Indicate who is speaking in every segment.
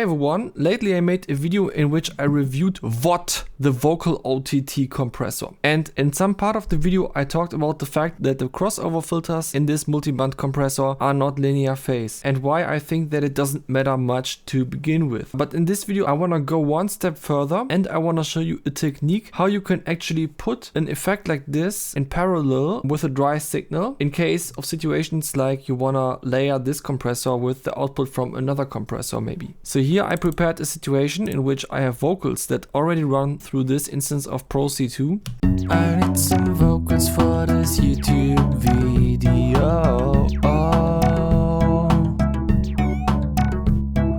Speaker 1: Hey everyone, lately I made a video in which I reviewed VOT, the vocal OTT compressor. And in some part of the video I talked about the fact that the crossover filters in this multiband compressor are not linear phase and why I think that it doesn't matter much to begin with. But in this video I want to go one step further and I want to show you a technique how you can actually put an effect like this in parallel with a dry signal in case of situations like you want to layer this compressor with the output from another compressor maybe. So here I prepared a situation in which I have vocals that already run through this instance of Pro C2. I need some vocals for this YouTube video.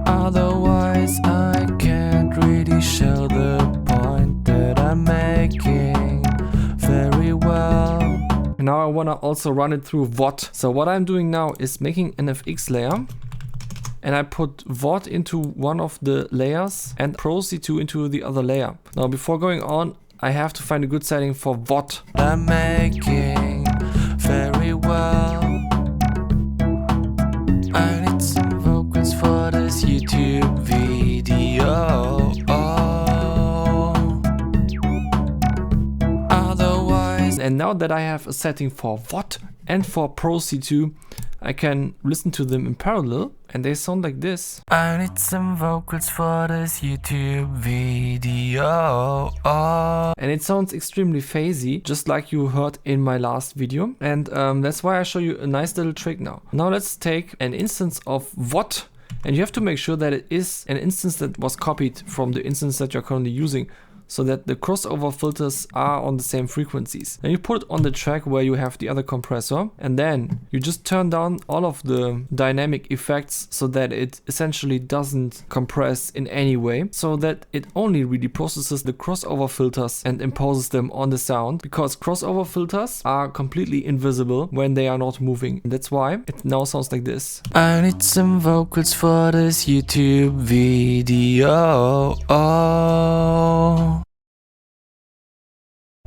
Speaker 1: Otherwise I can't really show the point that I'm making very well. Now I want to also run it through VOT. So what I'm doing now is making an FX layer. And I put VOT into one of the layers and Pro C2 into the other layer. Now before going on, I have to find a good setting for VOT. I'm making very well. I need some vocals for this YouTube video. Otherwise, and now that I have a setting for VOT and for Pro C2, I can listen to them in parallel and they sound like this. I need some vocals for this YouTube video. And it sounds extremely phasey, just like you heard in my last video. And that's why I show you a nice little trick now. Now let's take an instance of VOT. And you have to make sure that it is an instance that was copied from the instance that you're currently using, so that the crossover filters are on the same frequencies. Then you put it on the track where you have the other compressor, and then you just turn down all of the dynamic effects so that it essentially doesn't compress in any way, so that it only really processes the crossover filters and imposes them on the sound, because crossover filters are completely invisible when they are not moving. And that's why it now sounds like this. I need some vocals for this YouTube video.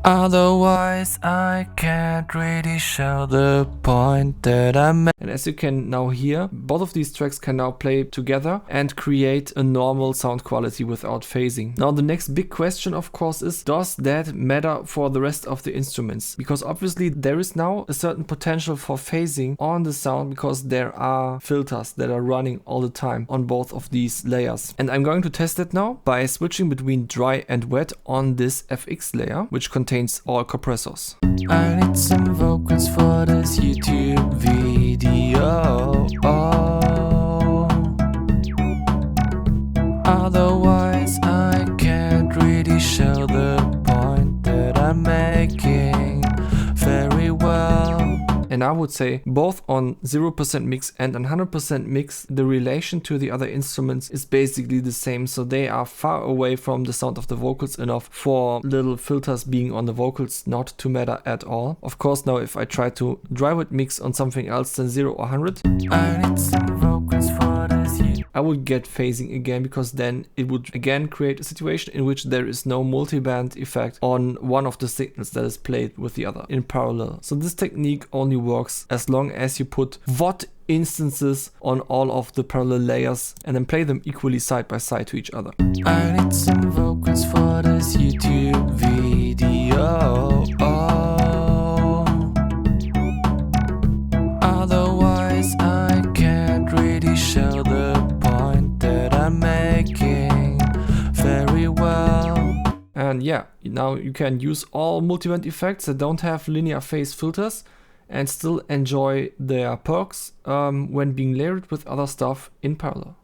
Speaker 1: Otherwise I can't really show the point that I'm. And as you can now hear, both of these tracks can now play together and create a normal sound quality without phasing. Now the next big question of course is, does that matter for the rest of the instruments? Because obviously there is now a certain potential for phasing on the sound because there are filters that are running all the time on both of these layers. And I'm going to test it now by switching between dry and wet on this FX layer, which contains all compressors. I need some vocals for this YouTube video. Otherwise I can't really show the point that I'm making very well. And I would say both on 0% mix and on 100% mix, the relation to the other instruments is basically the same. So they are far away from the sound of the vocals enough for little filters being on the vocals not to matter at all. Of course, now if I try to drive it mix on something else than 0 or 100, I need some vocals for this. I would get phasing again, because then it would again create a situation in which there is no multiband effect on one of the signals that is played with the other in parallel. So this technique only works as long as you put VOT instances on all of the parallel layers and then play them equally side by side to each other. I need some vocals for this YouTube video. Otherwise I can't really show the point that I'm making very well. And yeah, now you can use all multiband effects that don't have linear phase filters and still enjoy their perks when being layered with other stuff in parallel.